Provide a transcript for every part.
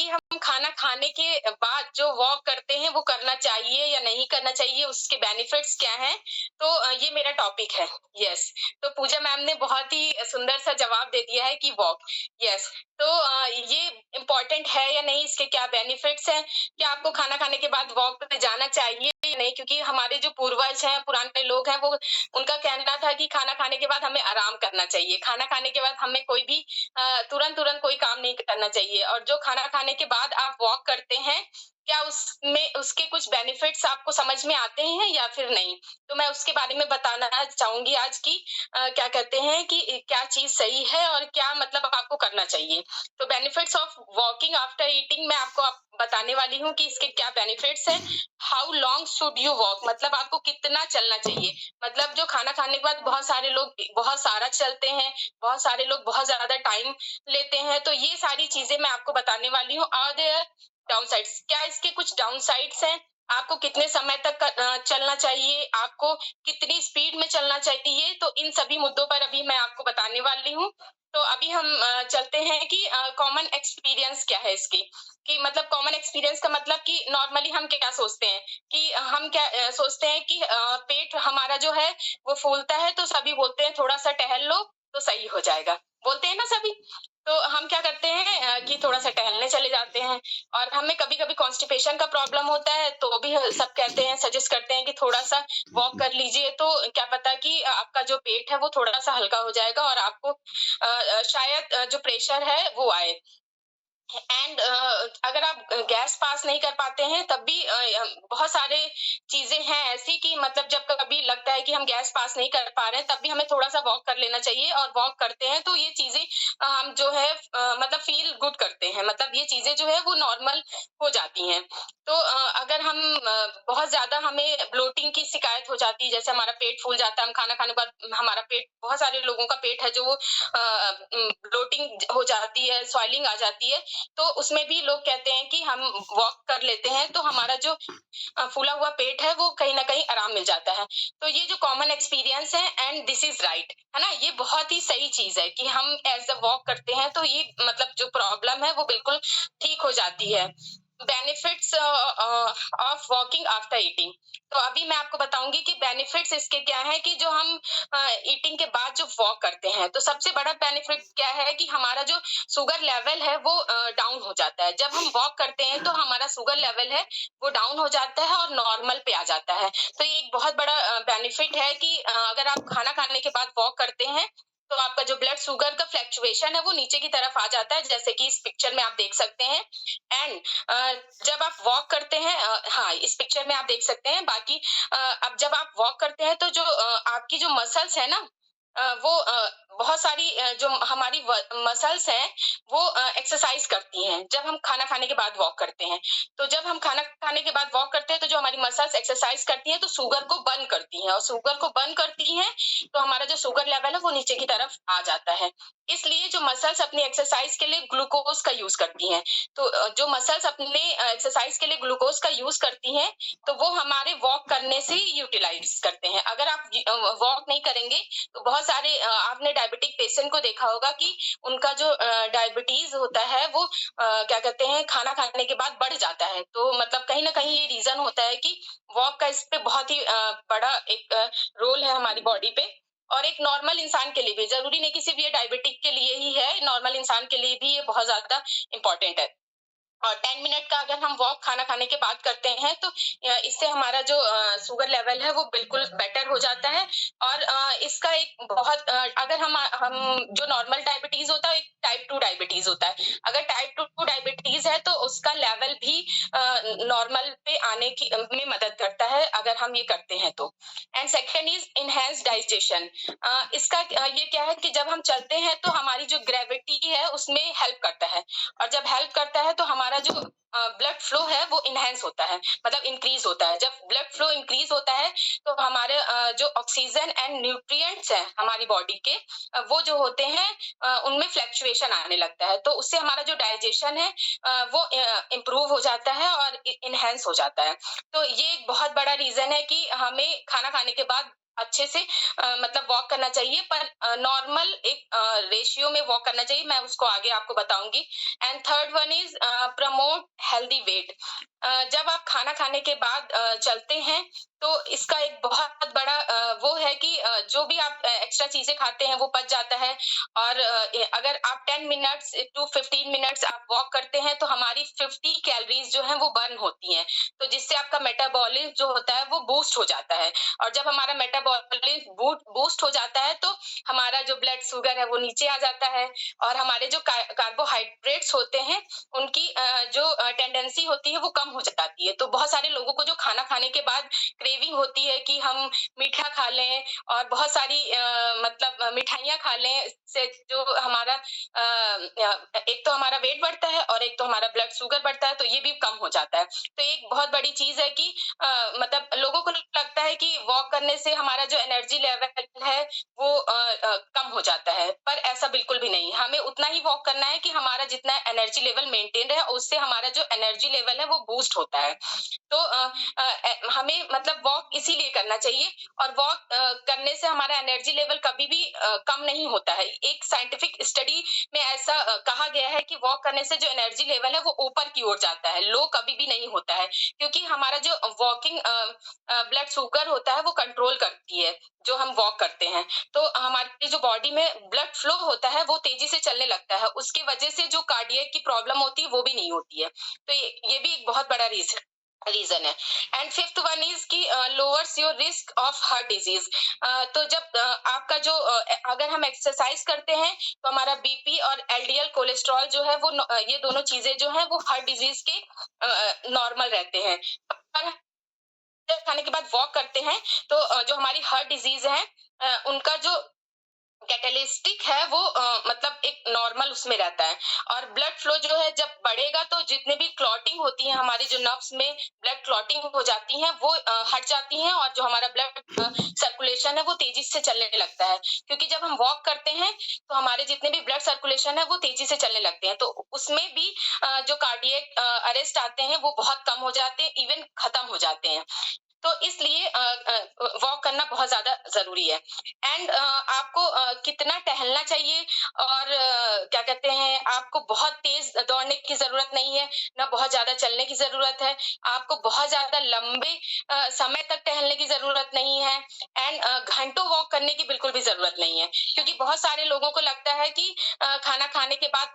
कि हम खाना खाने के बाद जो वॉक करते हैं वो करना चाहिए या नहीं करना चाहिए, उसके बेनिफिट्स क्या हैं? तो ये मेरा टॉपिक है। यस, तो पूजा मैम ने बहुत ही सुंदर सा जवाब दे दिया है कि वॉक। यस, तो ये इम्पोर्टेंट है या नहीं, इसके क्या बेनिफिट्स हैं? क्या आपको खाना खाने के बाद वॉक पे जाना चाहिए या नहीं? क्योंकि हमारे जो पूर्वज हैं, पुराने लोग हैं, वो उनका कहना था कि खाना खाने के बाद हमें आराम करना चाहिए। खाना खाने के बाद हमें कोई भी तुरंत-तुरंत कोई काम नहीं करना चाहिए और जो खाना खाने के बाद आप वॉक करते हैं, क्या उसमें उसके कुछ बेनिफिट्स आपको समझ में आते हैं या फिर नहीं? तो मैं उसके बारे में बताना चाहूँगी आज कि क्या कहते हैं कि क्या चीज़ सही है और क्या मतलब आपको करना चाहिए। तो benefits of walking after eating मैं आपको बताने वाली हूँ कि इसके क्या बेनिफिट्स हैं। How long should you walk, मतलब आपको कितना चलना चाहिए? मतलब जो खाना खाने के बाद बहुत सारे लोग बहुत सारा चलते हैं, बहुत सारे लोग बहुत ज़्यादा टाइम लेते हैं, तो ये सारी चीज़ें मैं आपको बताने वाली हूँ। आर देयर डाउनसाइड्स, क्या इसके कुछ डाउनसाइड्स हैं? आपको कितने समय तक चलना चाहिए? आपको कितनी स्पीड में चलना चाहिए? तो इन सभी मुद्दों पर अभी मैं आपको बताने वाली हूँ। तो अभी हम चलते हैं कि कॉमन एक्सपीरियंस क्या है इसकी, कि मतलब कॉमन एक्सपीरियंस का मतलब कि नॉर्मली हम क्या सोचते हैं कि हम क्या सोचते हैं कि पेट हमारा जो है वो फूलता है, तो सभी बोलते हैं थोड़ा-सा टहल लो तो सही हो जाएगा। बोलते हैं ना सभी? तो हम क्या करते हैं कि थोड़ा-सा टहलने चले जाते हैं और हमें कभी-कभी कॉन्स्टिपेशन का प्रॉब्लम होता है, तो भी सब कहते हैं, सजेस्ट करते हैं कि थोड़ा-सा वॉक कर लीजिए, तो क्या पता कि आपका जो पेट है वो थोड़ा-सा हल्का हो जाएगा और आपको शायद जो प्रेशर है वो आए। एंड अगर आप गैस पास नहीं कर पाते हैं तब भी बहुत सारे चीजें हैं ऐसी कि मतलब जब कभी लगता है कि हम गैस पास नहीं कर पा रहे हैं तब भी हमें थोड़ा सा वॉक कर लेना चाहिए और वॉक करते हैं तो ये चीजें हम जो है मतलब फील गुड करते हैं, मतलब ये चीजें जो है वो नॉर्मल हो जाती हैं। तो अगर हम बहुत ज्यादा हमें ब्लोटिंग की शिकायत हो जाती है, जैसे हमारा पेट फूल जाता है, हम खाना खाने के बाद हमारा पेट, बहुत सारे लोगों का पेट है जो वो ब्लोटिंग हो जाती है, स्वेलिंग आ जाती है, तो उसमें भी लोग कहते हैं कि हम वॉक कर लेते हैं तो हमारा जो फूला हुआ पेट है वो कहीं ना कहीं आराम मिल जाता है। तो ये जो कॉमन एक्सपीरियंस है एंड दिस इज राइट, है ना, ये बहुत ही सही चीज है कि हम एज अ वॉक करते हैं तो ये मतलब जो प्रॉब्लम है वो बिल्कुल ठीक हो जाती है। Benefits of walking after eating, तो अभी मैं आपको बताऊंगी कि बेनिफिट्स इसके क्या है कि जो हम ईटिंग के बाद जो वॉक करते हैं तो सबसे बड़ा बेनिफिट क्या है कि हमारा जो शुगर लेवल है वो डाउन हो जाता है। जब हम वॉक करते हैं तो हमारा शुगर लेवल है वो डाउन हो जाता है और नॉर्मल पे आ जाता है। तो ये एक बहुत बड़ा बेनिफिट है कि अगर आप खाना खाने के बाद वॉक करते हैं तो आपका जो ब्लड शुगर का फ्लक्चुएशन है वो नीचे की तरफ आ जाता है, जैसे कि इस पिक्चर में आप देख सकते हैं। एंड जब आप वॉक करते हैं, हाँ इस पिक्चर में आप देख सकते हैं, बाकी अब जब आप वॉक करते हैं तो जो आपकी जो मसल्स है ना, वो बहुत सारी जो हमारी मसल्स हैं वो एक्सरसाइज करती हैं जब हम खाना खाने के बाद वॉक करते हैं। तो जब हम खाना खाने के बाद वॉक करते हैं तो जो हमारी मसल्स एक्सरसाइज करती हैं तो शुगर को बर्न करती हैं, और शुगर को बर्न करती हैं तो हमारा जो शुगर लेवल है वो नीचे की तरफ आ जाता है। इसलिए जो मसल्स अपनी एक्सरसाइज के लिए ग्लूकोज का यूज करती हैं, तो जो मसल्स अपने एक्सरसाइज के लिए ग्लूकोज का यूज करती हैं तो वो हमारे वॉक करने से यूटिलाइज करते हैं। अगर आप वॉक नहीं करेंगे तो बहुत सारे आपने डायबिटिक पेशेंट को देखा होगा कि उनका जो डायबिटीज होता है वो क्या कहते हैं खाना खाने के बाद बढ़ जाता है। तो मतलब कहीं ना कहीं ये रीजन होता है कि वॉक का इस पे बहुत ही बड़ा एक रोल है हमारी बॉडी पे। और एक नॉर्मल इंसान के लिए भी, जरूरी नहीं कि सिर्फ ये डायबिटिक के लिए ही है, नॉर्मल इंसान के लिए भी ये बहुत ज्यादा इंपॉर्टेंट है। और 10 मिनट का अगर हम वॉक खाना खाने के बाद करते हैं तो इससे हमारा जो शुगर लेवल है वो बिल्कुल बेटर हो जाता है। और इसका एक बहुत अगर हम जो नॉर्मल डायबिटीज होता है एक टाइप 2 डायबिटीज होता है। अगर टाइप 2 डायबिटीज है तो उसका लेवल भी नॉर्मल पे आने की में मदद करता है अगर हम ये करते हैं तो। And second is enhance digestion. इसका ये क्या है कि जब हम चलते हैं तो हमारी जो ग्रेविटी है उसमें हेल्प करता है, और जब हेल्प करता है तो हमारा जो ब्लड फ्लो है वो इनहेंस होता है, मतलब इंक्रीज होता है। जब ब्लड फ्लो इंक्रीज होता है तो हमारे जो ऑक्सीजन एंड न्यूट्रिएंट्स हैं हमारी बॉडी के, वो जो होते हैं उनमें फ्लक्चुएशन आने लगता है, तो उससे हमारा जो डाइजेशन है वो इम्प्रूव हो जाता है और इनहेंस हो जाता है। तो ये एक बहुत बड़ा रीजन है कि हमें खाना खाने के बाद अच्छे से मतलब वॉक करना चाहिए, पर नॉर्मल एक रेशियो में वॉक करना चाहिए, मैं उसको आगे आपको बताऊंगी। And third one is promote healthy weight. जब आप खाना खाने के बाद चलते हैं, तो इसका एक बहुत बड़ा वो है कि जो भी आप एक्स्ट्रा चीजें खाते हैं वो पच जाता है। और अगर आप 10 मिनट्स टू 15 मिनट्स आप वॉक करते हैं, तो हमारी 50 कैलोरीज जो है वो बर्न होती हैं, तो जिससे आपका मेटाबॉलिज्म जो होता है वो बूस्ट हो जाता है। और जब हमारा मेटाबॉलिज्म बूस्ट हो जाता है, तो हमारा जो ब्लड शुगर है वो नीचे आ जाता है, और हमारे जो कार्बोहाइड्रेट्स होते हैं उनकी जो टेंडेंसी होती है वो कम हो जाती है। तो बहुत सारे लोगों को जो खाना खाने के बाद क्रेविंग होती है कि हम मीठा खा लें और बहुत सारी मतलब मिठाइयाँ खा लें, इससे जो हमारा एक तो हमारा वेट बढ़ता है और एक तो हमारा ब्लड शुगर बढ़ता है, तो ये भी कम हो जाता है। तो एक बहुत बड़ी चीज है कि मतलब लोगों को लगता है कि वॉक करने से हमारा जो एनर्जी लेवल है वो कम हो जाता है, पर ऐसा बिल्कुल भी नहीं। हमें उतना ही वॉक करना है कि हमारा जितना एनर्जी लेवल मेंटेन रहे, उससे हमारा जो एनर्जी लेवल है वो बूस्ट होता है। तो हमें मतलब वॉक इसीलिए करना चाहिए, और वॉक करने से हमारा एनर्जी लेवल कभी भी कम नहीं होता है। एक साइंटिफिक स्टडी में ऐसा कहा गया है कि वॉक करने से जो एनर्जी लेवल है वो ऊपर की ओर जाता है, लो कभी भी नहीं होता है, क्योंकि हमारा जो वॉकिंग ब्लड शुगर होता है वो कंट्रोल करती है जो हम वॉक करते हैं। तो हमारी जो बॉडी में ब्लड फ्लो होता है वो तेजी से चलने लगता है, उसकी वजह से जो कार्डियक की प्रॉब्लम होती है वो भी नहीं होती है। तो ये भी एक बहुत बड़ा रीजन है। एंड फिफ्थ वन इज की lowers your risk of heart disease. तो जब आपका जो अगर हम एक्सरसाइज करते हैं, तो हमारा बीपी और एलडीएल कोलेस्ट्रॉल जो है वो ये दोनों चीजें जो है वो हार्ट डिजीज के नॉर्मल रहते हैं। पर खाने के बाद वॉक करते हैं, तो जो हमारी हार्ट डिजीज है उनका जो कैटेलिस्टिक है वो मतलब एक नॉर्मल उसमें रहता है। और ब्लड फ्लो जो है जब बढ़ेगा, तो जितने भी क्लॉटिंग होती है हमारी जो नर्व्स में ब्लड क्लॉटिंग हो जाती है वो हट जाती है, और जो हमारा ब्लड सर्कुलेशन है वो तेजी से चलने लगता है। क्योंकि जब हम वॉक करते हैं, तो हमारे जितने भी ब्लड सर्कुलेशन है वो तेजी से चलने लगते हैं, तो उसमें भी जो कार्डियक अरेस्ट आते हैं वो बहुत कम हो जाते हैं, इवन खत्म हो जाते हैं। तो इसलिए वॉक करना बहुत ज्यादा जरूरी है। एंड आपको कितना टहलना चाहिए, और क्या कहते हैं, आपको बहुत तेज दौड़ने की जरूरत नहीं है, ना बहुत ज्यादा चलने की जरूरत है। आपको बहुत ज्यादा लंबे समय तक टहलने की जरूरत नहीं है। एंड घंटों वॉक करने की बिल्कुल भी जरूरत नहीं है, क्योंकि बहुत सारे लोगों को लगता है कि खाना खाने के बाद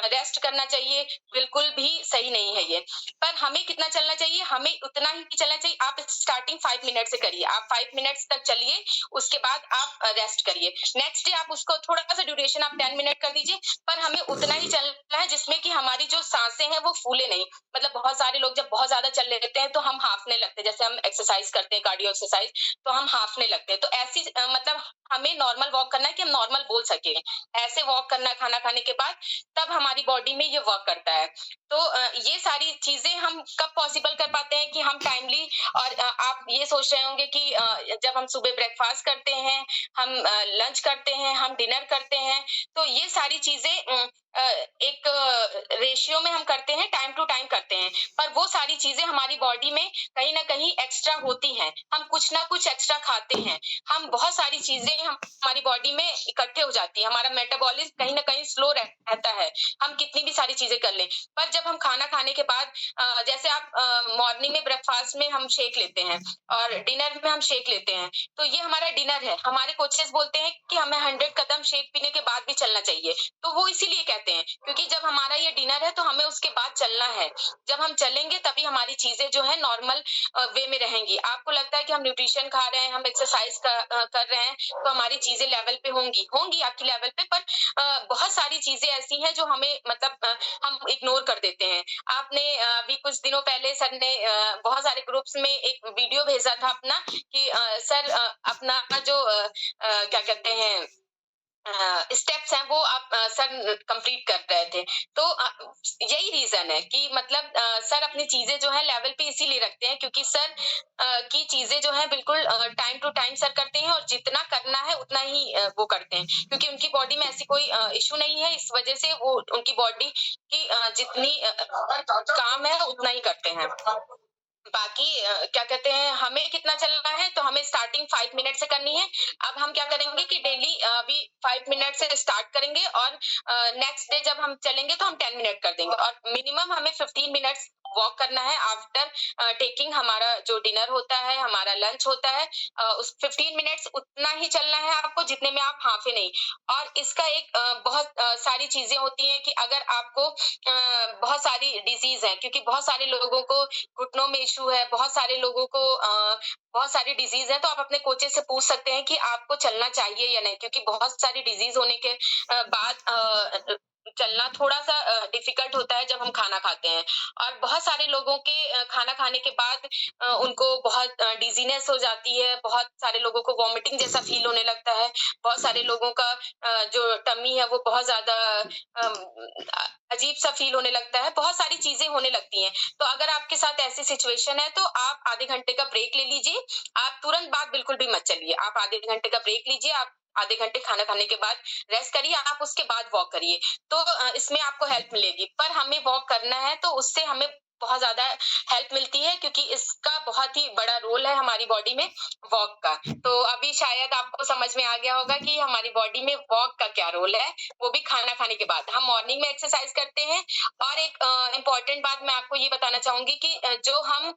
रेस्ट करना चाहिए। बिल्कुल भी सही नहीं है ये। पर हमें कितना चलना चाहिए, हमें उतना ही चलना चाहिए। आप स्टार्टिंग 5 मिनट से करिए, आप 5 मिनट्स तक चलिए, उसके बाद आप रेस्ट करिए। नेक्स्ट डे आप उसको थोड़ा सा ड्यूरेशन आप 10 मिनट कर दीजिए, पर हमें उतना ही चलना है जिसमें कि हमारी जो सांसें हैं वो फूले नहीं। मतलब बहुत सारे लोग जब बहुत ज्यादा चल लेते हैं तो हम हाफने लगते हैं, जैसे हम एक्सरसाइज करते हैं कार्डियो एक्सरसाइज, तो हम हाफने लगते हैं। तो ऐसी मतलब हमें नॉर्मल वॉक करना है कि हम नॉर्मल बोल सके, ऐसे वॉक करना है खाना खाने के बाद, तब हमारी बॉडी में ये वर्क करता है। तो ये सारी चीजें हम कब पॉसिबल कर पाते हैं कि हम टाइमली, और आप ये सोच रहे होंगे कि जब हम सुबह ब्रेकफास्ट करते हैं, हम लंच करते हैं, हम डिनर करते हैं, तो ये सारी चीजें एक रेशियो में हम करते हैं, टाइम टू टाइम करते हैं, पर वो सारी चीजें हमारी बॉडी में कहीं ना कहीं एक्स्ट्रा होती हैं। हम कुछ ना कुछ एक्स्ट्रा खाते हैं, हम बहुत सारी चीजें हमारी बॉडी में इकट्ठे हो जाती है, हमारा मेटाबॉलिज्म कहीं ना कहीं स्लो रहता है, हम कितनी भी सारी चीजें कर लें। पर जब हम खाना खाने के बाद जैसे आप मॉर्निंग में ब्रेकफास्ट में हम शेक लेते हैं और डिनर में हम शेक लेते हैं, तो ये हमारा डिनर है। हमारे कोचेस बोलते हैं कि हमें 100 कदम शेक पीने के बाद भी चलना चाहिए, तो वो इसीलिए कहते हैं क्योंकि जब हमारा ये डिनर है तो हमें उसके बाद चलना है। जब हम चलेंगे तभी हमारी चीजें जो है नॉर्मल वे में रहेंगी। आपको लगता है कि हम न्यूट्रिशन खा रहे हैं, हम एक्सरसाइज कर रहे हैं, तो हमारी चीजें लेवल पे होंगी होंगी आपकी लेवल पे, पर बहुत सारी चीजें ऐसी हैं जो हमें मतलब हम इग्नोर कर देते हैं। आपने अभी कुछ दिनों पहले सर ने बहुत सारे ग्रुप्स में एक वीडियो भेजा था अपना कि सर अपना जो क्या कहते हैं स्टेप्स हैं वो आप सर कंप्लीट कर रहे थे। तो यही रीजन है कि मतलब सर अपनी चीजें जो है लेवल पे इसीलिए रखते हैं क्योंकि सर की चीजें जो है बिल्कुल टाइम टू टाइम सर करते हैं, और जितना करना है उतना ही वो करते हैं, क्योंकि उनकी बॉडी में ऐसी कोई इशू नहीं है, इस वजह से वो उनकी बॉडी की जितनी काम है उतना ही करते हैं। बाकी क्या कहते हैं, हमें कितना चलना है, तो हमें स्टार्टिंग 5 मिनट से करनी है। अब हम क्या करेंगे कि डेली अभी 5 मिनट से स्टार्ट करेंगे और नेक्स्ट डे जब हम चलेंगे तो हम 10 मिनट कर देंगे और मिनिमम हमें 15 मिनट्स वॉक करना है आफ्टर टेकिंग हमारा जो डिनर होता है, हमारा लंच होता है। उस 15 मिनट्स उतना ही चलना है आपको जितने में आप हांफे नहीं। और इसका एक बहुत सारी चीजें होती हैं कि अगर आपको बहुत सारी डिजीज है, क्योंकि बहुत सारे लोगों को घुटनों में इश्यू है, बहुत सारे लोगों को बहुत सारी डिजीज है, तो आप अपने कोचेस से पूछ सकते हैं कि आपको चलना चाहिए या नहीं, क्योंकि बहुत सारी डिजीज होने के बाद चलना थोड़ा-सा डिफिकल्ट होता है जब हम खाना खाते हैं। और बहुत सारे लोगों के खाना खाने के बाद उनको बहुत डिज़ीनेस हो जाती है, बहुत सारे लोगों को वॉमिटिंग जैसा फ़ील होने लगता है, बहुत सारे लोगों का जो टमी है वो बहुत ज़्यादा अजीब-सा फ़ील होने लगता है, बहुत सारी चीज़ें होने लगती हैं। तो अगर आपके साथ ऐसी सिचुएशन है तो आप आधे घंटे का ब्रेक ले लीजिए। आप तुरंत बाद बिल्कुल भी मत चलिए। आप आधे घंटे का ब्रेक लीजिए, आप आधे घंटे खाना खाने के बाद रेस्ट करिए, आप उसके बाद वॉक करिए। तो इसमें आपको हेल्प मिलेगी। पर हमें वॉक करना है तो उससे हमें बहुत ज़्यादा हेल्प मिलती है, क्योंकि इसका बहुत ही बड़ा रोल है हमारी बॉडी में वॉक का। तो अभी शायद आपको समझ में आ गया होगा कि हमारी बॉडी में वॉक का क्या रोल है, वो भी खाना खाने के बाद। हम मॉर्निंग में एक्सरसाइज करते हैं और एक इम्पोर्टेंट बात मैं आपको ये बताना चाहूँगी कि जो हम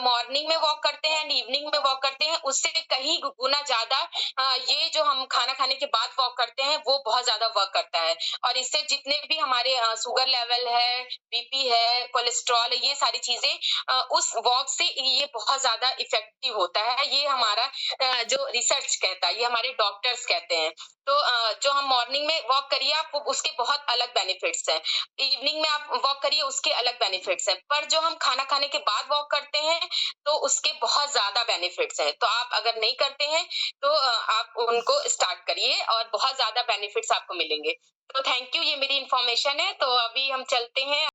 मॉर्निंग में वॉक करते हैं एंड इवनिंग में वॉक करते हैं, उससे कहीं गुना ज़्यादा ये जो हम खाना खाने के बाद वॉक करते हैं, वो बहुत ज़्यादा वर्क करता है। और इससे जितने भी हमारे शुगर लेवल है, बीपी है, कोलेस्ट्रॉल है, ये सारी चीज़ें उस वॉक से ये बहुत ज़्यादा इफ़ेक्टिव होता है। ये हमारा जो रिसर्च कहता है, ये हमारे डॉक्टर्स कहते हैं। तो जो हम मॉर्निंग में वॉक करिए आप, उसके बहुत अलग बेनिफिट्स हैं। इवनिंग में आप वॉक करिए, उसके अलग बेनिफिट्स हैं। पर जो हम खाना खाने के बाद वॉक करते हैं, तो उसके बहुत ज़्यादा बेनिफिट्स हैं। तो आप अगर नहीं करते हैं, तो आप उनको स्टार्ट करिए और बहुत ज़्यादा बेनिफिट्स आपको मिलेंगे। तो थैंक यू, ये मेरी इन्फॉर्मेशन है। तो अभी हम चलते हैं